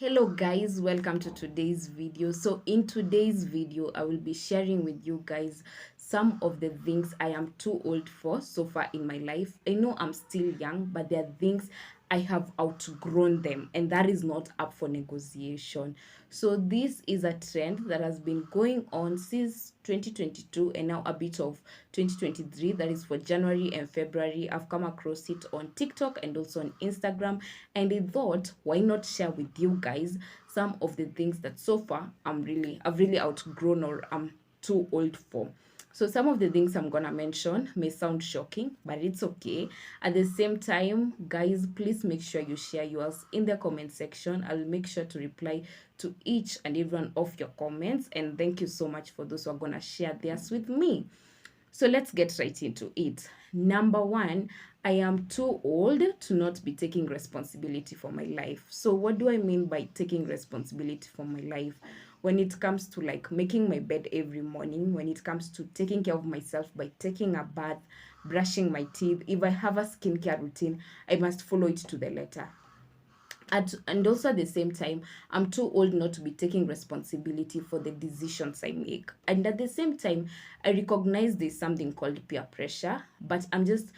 Hello guys, welcome to today's video. So in today's video I will be sharing with you guys some of the things I am too old for so far in my life. I know I'm still young, but there are things I have outgrown them, and that is not up for negotiation. So this is a trend that has been going on since 2022 and now a bit of 2023, that is for January and February. I've come across it on TikTok and also on Instagram, and I thought, why not share with you guys some of the things that so far I've really outgrown, or I'm too old for. So some of the things I'm gonna mention may sound shocking, but it's okay. At the same time, guys, please make sure you share yours in the comment section. I'll make sure to reply to each and every one of your comments. And thank you so much for those who are gonna share theirs with me. So let's get right into it. Number one, I am too old to not be taking responsibility for my life. So what do I mean by taking responsibility for my life? When it comes to like making my bed every morning, when it comes to taking care of myself by taking a bath, brushing my teeth, if I have a skincare routine, I must follow it to the letter. And also at the same time, I'm too old not to be taking responsibility for the decisions I make. And at the same time, I recognize there's something called peer pressure, but I'm just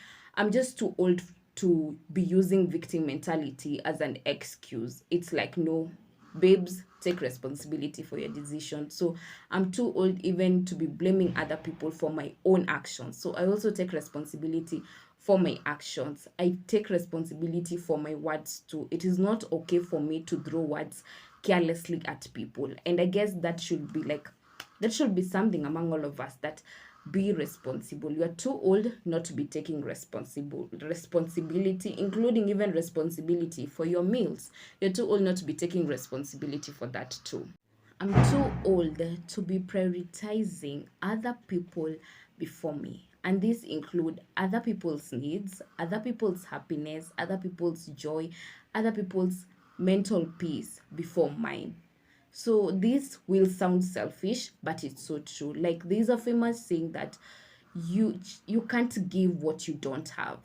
too old to be using victim mentality as an excuse. It's like, no, babes, take responsibility for your decision. So I'm too old even to be blaming other people for my own actions. So I also take responsibility for my actions. I take responsibility for my words too. It is not okay for me to throw words carelessly at people. And I guess that should be something among all of us, that be responsible. You are too old not to be taking responsibility, including even responsibility for your meals. You're too old not to be taking responsibility for that too. I'm too old to be prioritizing other people before me. And this include other people's needs, other people's happiness, other people's joy, other people's mental peace before mine. So this will sound selfish, but it's so true. Like there's a famous saying that you can't give what you don't have.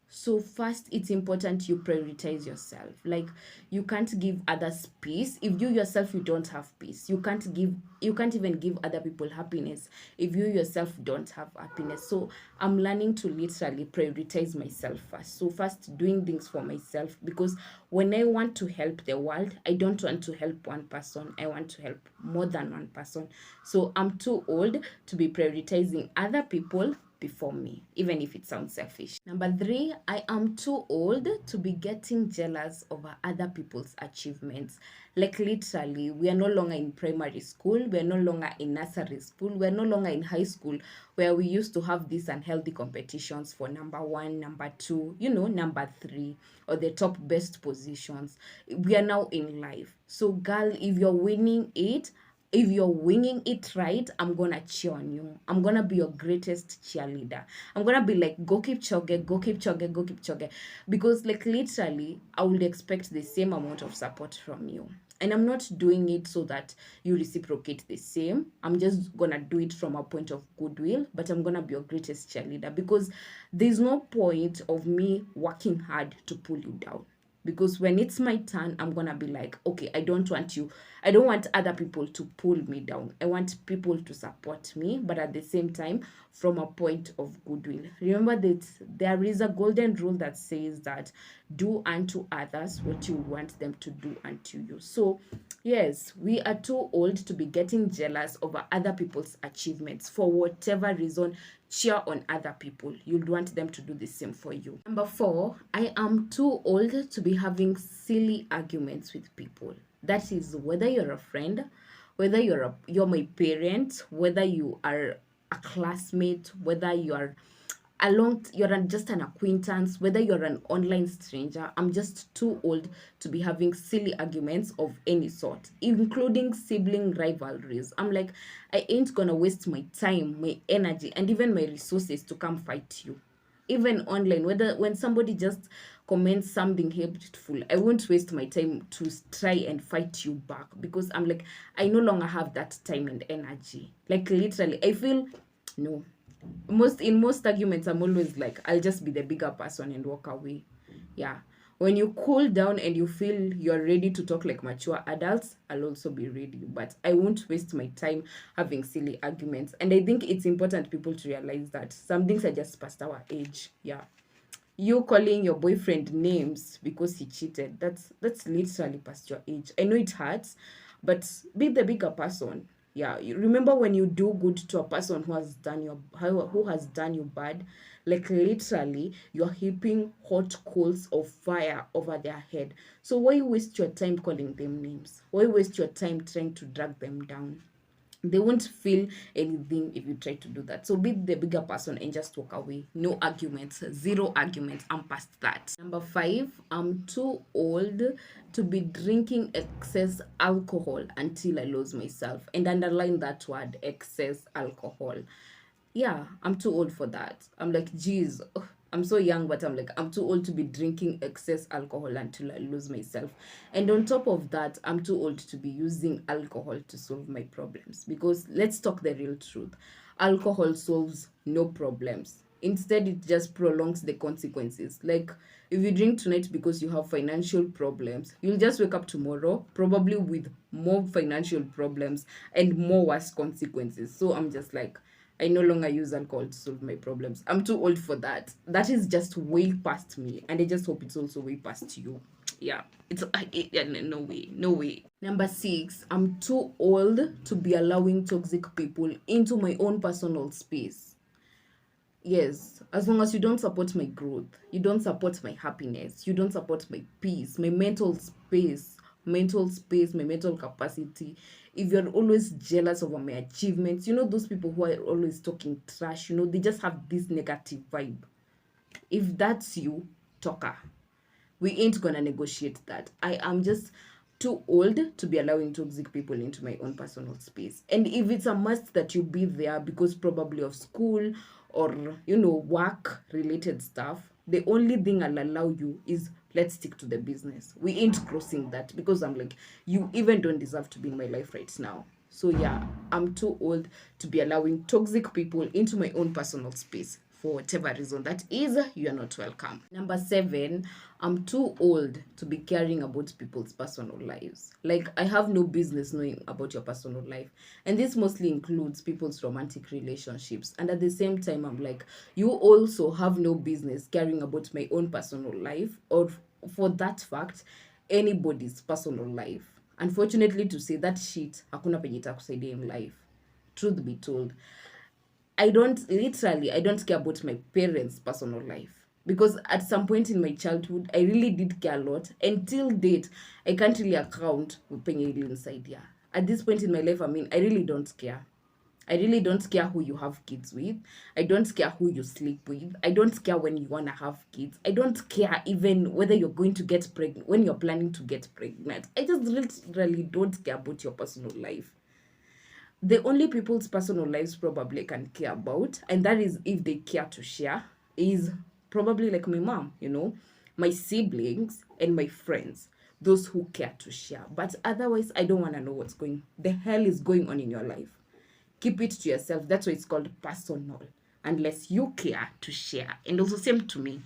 So first, it's important you prioritize yourself. Like you can't give others peace if you yourself you don't have peace. You can't even give other people happiness if you yourself don't have happiness. So I'm learning to literally prioritize myself first. So first, doing things for myself, because when I want to help the world, I don't want to help one person. I want to help more than one person. So I'm too old to be prioritizing other people before me, even if it sounds selfish. Number three, I am too old to be getting jealous over other people's achievements. Like literally, we are no longer in primary school, we are no longer in nursery school, we are no longer in high school, where we used to have these unhealthy competitions for number one, number two, number three, or the top best positions. We are now in life. So, girl, if you're winging it right, I'm gonna cheer on you. I'm gonna be your greatest cheerleader. I'm gonna be like, go keep choge, go keep choge, go keep choge. Because like literally, I would expect the same amount of support from you. And I'm not doing it so that you reciprocate the same. I'm just gonna do it from a point of goodwill, but I'm gonna be your greatest cheerleader, because there's no point of me working hard to pull you down. Because when it's my turn, I'm gonna be like, okay, I don't want other people to pull me down. I want people to support me, but at the same time, from a point of goodwill. Remember that there is a golden rule that says that do unto others what you want them to do unto you. So yes, we are too old to be getting jealous over other people's achievements for whatever reason. Cheer on other people. You'll want them to do the same for you. Number four, I am too old to be having silly arguments with people. That is whether you're a friend, whether you're my parent, whether you are a classmate, whether you're just an acquaintance, whether you're an online stranger. I'm just too old to be having silly arguments of any sort, including sibling rivalries. I'm like, I ain't gonna waste my time, my energy, and even my resources to come fight you. Even online, when somebody just comments something hateful, I won't waste my time to try and fight you back, because I'm like, I no longer have that time and energy. Like literally, I feel no. In most arguments, I'm always like, I'll just be the bigger person and walk away. Yeah. When you cool down and you feel you're ready to talk like mature adults, I'll also be ready. But I won't waste my time having silly arguments. And I think it's important people to realize that some things are just past our age. Yeah. You calling your boyfriend names because he cheated, that's literally past your age. I know it hurts, but be the bigger person. Yeah, you remember when you do good to a person who has done you bad, like literally you're heaping hot coals of fire over their head. So why waste your time calling them names? Why waste your time trying to drag them down? They won't feel anything if you try to do that. So be the bigger person and just walk away. No arguments, zero arguments. I'm past that. Number 5, I'm too old to be drinking excess alcohol until I lose myself. And underline that word, excess alcohol. Yeah, I'm too old for that. I'm like, geez, I'm so young, but I'm like, I'm too old to be drinking excess alcohol until I lose myself. And on top of that, I'm too old to be using alcohol to solve my problems. Because let's talk the real truth. Alcohol solves no problems. Instead, it just prolongs the consequences. Like, if you drink tonight because you have financial problems, you'll just wake up tomorrow, probably with more financial problems and more worse consequences. So I'm just like, I no longer use alcohol to solve my problems. I'm too old for that. That is just way past me. And I just hope it's also way past you. Yeah. Yeah, no way. No way. Number 6, I'm too old to be allowing toxic people into my own personal space. Yes, as long as you don't support my growth, you don't support my happiness, you don't support my peace, my mental space, my mental capacity. If you're always jealous over my achievements, those people who are always talking trash, they just have this negative vibe. If that's you, talker, we ain't gonna negotiate that. I am just too old to be allowing toxic people into my own personal space. And if it's a must that you be there because probably of school or work related stuff, the only thing I'll allow you is let's stick to the business. We ain't crossing that because I'm like, you even don't deserve to be in my life right now. So yeah, I'm too old to be allowing toxic people into my own personal space. For whatever reason that is, you are not welcome. Number 7, I'm too old to be caring about people's personal lives. Like, I have no business knowing about your personal life. And this mostly includes people's romantic relationships. And at the same time, I'm like, you also have no business caring about my own personal life, or for that fact, anybody's personal life. Unfortunately to say, that shit hakuna penye itakusaidia in life. Truth be told, I don't care about my parents' personal life. Because at some point in my childhood, I really did care a lot. Until date, I can't really account with penye inside here. At this point in my life, I really don't care. I really don't care who you have kids with. I don't care who you sleep with. I don't care when you want to have kids. I don't care even whether you're going to get pregnant, when you're planning to get pregnant. I just really don't care about your personal life. The only people's personal lives probably can care about, and that is if they care to share, is probably like my mom, my siblings and my friends, those who care to share. But otherwise, I don't want to know what's the hell is going on in your life. Keep it to yourself. That's why it's called personal, unless you care to share. And also same to me,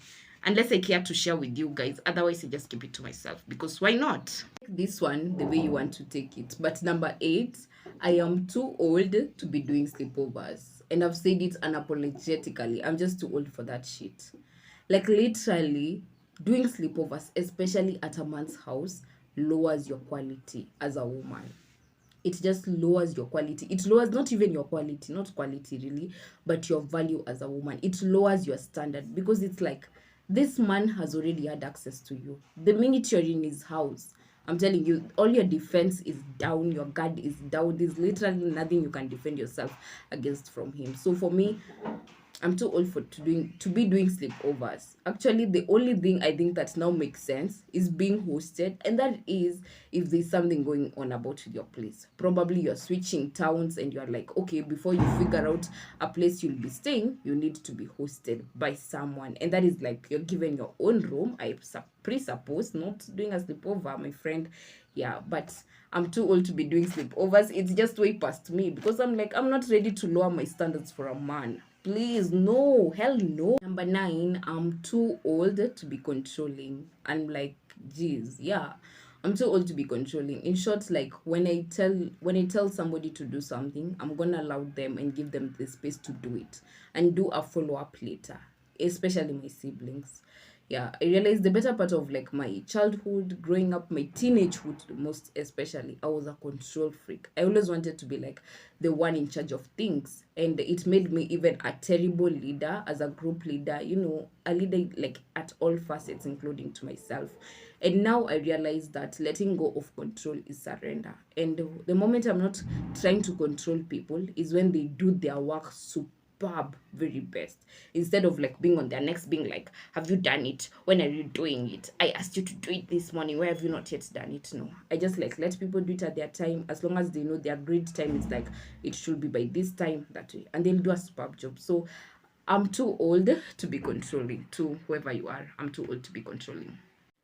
unless I care to share with you guys. Otherwise, I just keep it to myself, because why not? Take this one the way you want to take it. But number 8, I am too old to be doing sleepovers. And I've said it unapologetically. I'm just too old for that shit. Like, literally, doing sleepovers, especially at a man's house, lowers your quality as a woman. It just lowers your quality. It lowers not even your quality, not quality really, but your value as a woman. It lowers your standard, because it's like, this man has already had access to you. The minute you're in his house, I'm telling you, all your defense is down, your guard is down. There's literally nothing you can defend yourself against from him. So for me, I'm too old to be doing sleepovers. Actually, the only thing I think that now makes sense is being hosted, and that is if there's something going on about your place. Probably you're switching towns and you're like, okay, before you figure out a place you'll be staying, you need to be hosted by someone, and that is like you're given your own room. I presuppose, not doing a sleepover, my friend. Yeah, but I'm too old to be doing sleepovers. It's just way past me, because I'm like, I'm not ready to lower my standards for a man. Please, no, hell no. Number 9, I'm too old to be controlling. I'm like, geez, yeah. I'm too old to be controlling. In short, like when I tell somebody to do something, I'm gonna allow them and give them the space to do it and do a follow up later, especially my siblings. Yeah, I realized the better part of like my childhood, growing up, my teenagehood, most especially, I was a control freak. I always wanted to be like the one in charge of things, and it made me even a terrible leader as a group leader, a leader like at all facets, including to myself. And now I realize that letting go of control is surrender. And the moment I'm not trying to control people is when they do their work superb, very best, instead of like being on their necks, being like, have you done it? When are you doing it? I asked you to do it this morning, why have you not yet done it? No, I just like let people do it at their time, as long as they know their great time is like it should be by this time, that way, and they'll do a superb job. So I'm too old to be controlling. To whoever you are, I'm too old to be controlling.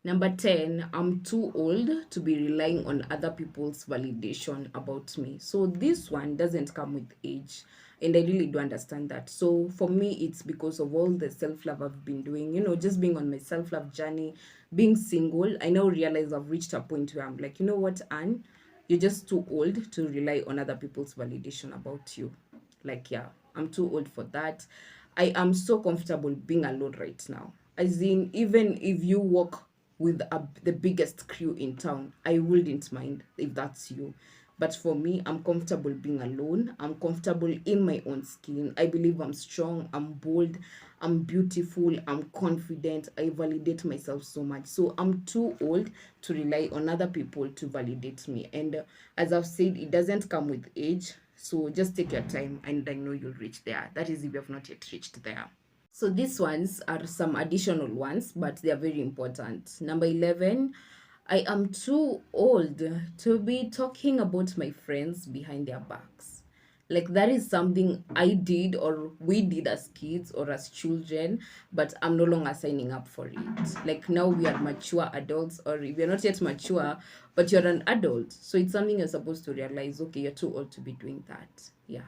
Number 10, I'm too old to be relying on other people's validation about me. So this one doesn't come with age. And I really do understand that. So for me, it's because of all the self love I've been doing, just being on my self love journey, being single. I now realize I've reached a point where I'm like, you know what, Anne? You're just too old to rely on other people's validation about you. Like, yeah, I'm too old for that. I am so comfortable being alone right now. As in, even if you walk with the biggest crew in town, I wouldn't mind if that's you. But for me, I'm comfortable being alone. I'm comfortable in my own skin. I believe I'm strong, I'm bold, I'm beautiful, I'm confident. I validate myself so much. So I'm too old to rely on other people to validate me. And as I've said, it doesn't come with age. So just take your time, and I know you'll reach there. That is if you have not yet reached there. So these ones are some additional ones, but they are very important. Number 11, I am too old to be talking about my friends behind their backs. Like that is something I did or we did as kids or as children, but I'm no longer signing up for it. Like now we are mature adults, or if you're not yet mature, but you're an adult. So it's something you're supposed to realize, okay, you're too old to be doing that. Yeah.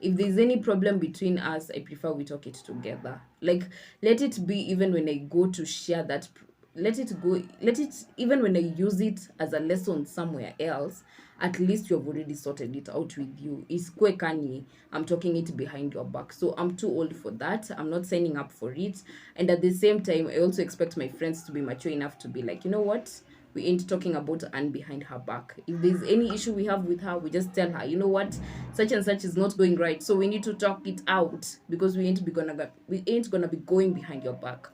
If there's any problem between us, I prefer we talk it together. Like, let it be even when I go to share that, let it go, let it, even when I use it as a lesson somewhere else, at least you have already sorted it out with you. It's kani, I'm talking it behind your back. So I'm too old for that. I'm not signing up for it. And at the same time, I also expect my friends to be mature enough to be like, you know what? We ain't talking about Anne behind her back. If there's any issue we have with her, we just tell her, you know what, such and such is not going right, so we need to talk it out, because we ain't gonna be going behind your back.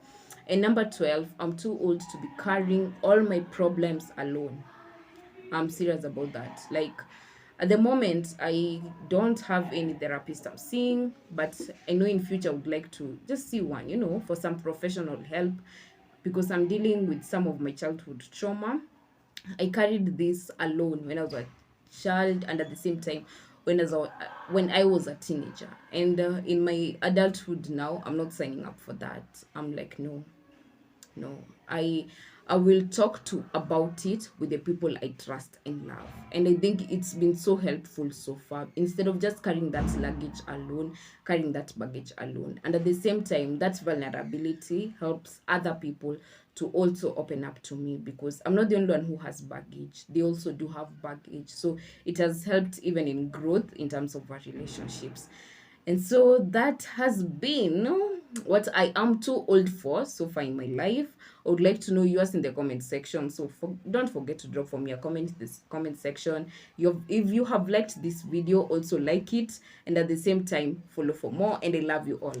And number 12, I'm too old to be carrying all my problems alone. I'm serious about that. Like at the moment, I don't have any therapist I'm seeing, but I know in future I would like to just see one, for some professional help, because I'm dealing with some of my childhood trauma. I carried this alone when I was a child, and at the same time when I was a teenager. And in my adulthood now, I'm not signing up for that. I'm like, no, no, I will talk to about it with the people I trust and love. And I think it's been so helpful so far, instead of just carrying that luggage alone, carrying that baggage alone. And at the same time, that vulnerability helps other people to also open up to me, because I'm not the only one who has baggage. They also do have baggage. So it has helped even in growth in terms of our relationships. And so that has been what I am too old for so far in my life. I would like to know yours in the comment section. So don't forget to drop for me a comment in this comment section. If you have liked this video, also like it. And at the same time, follow for more. And I love you all.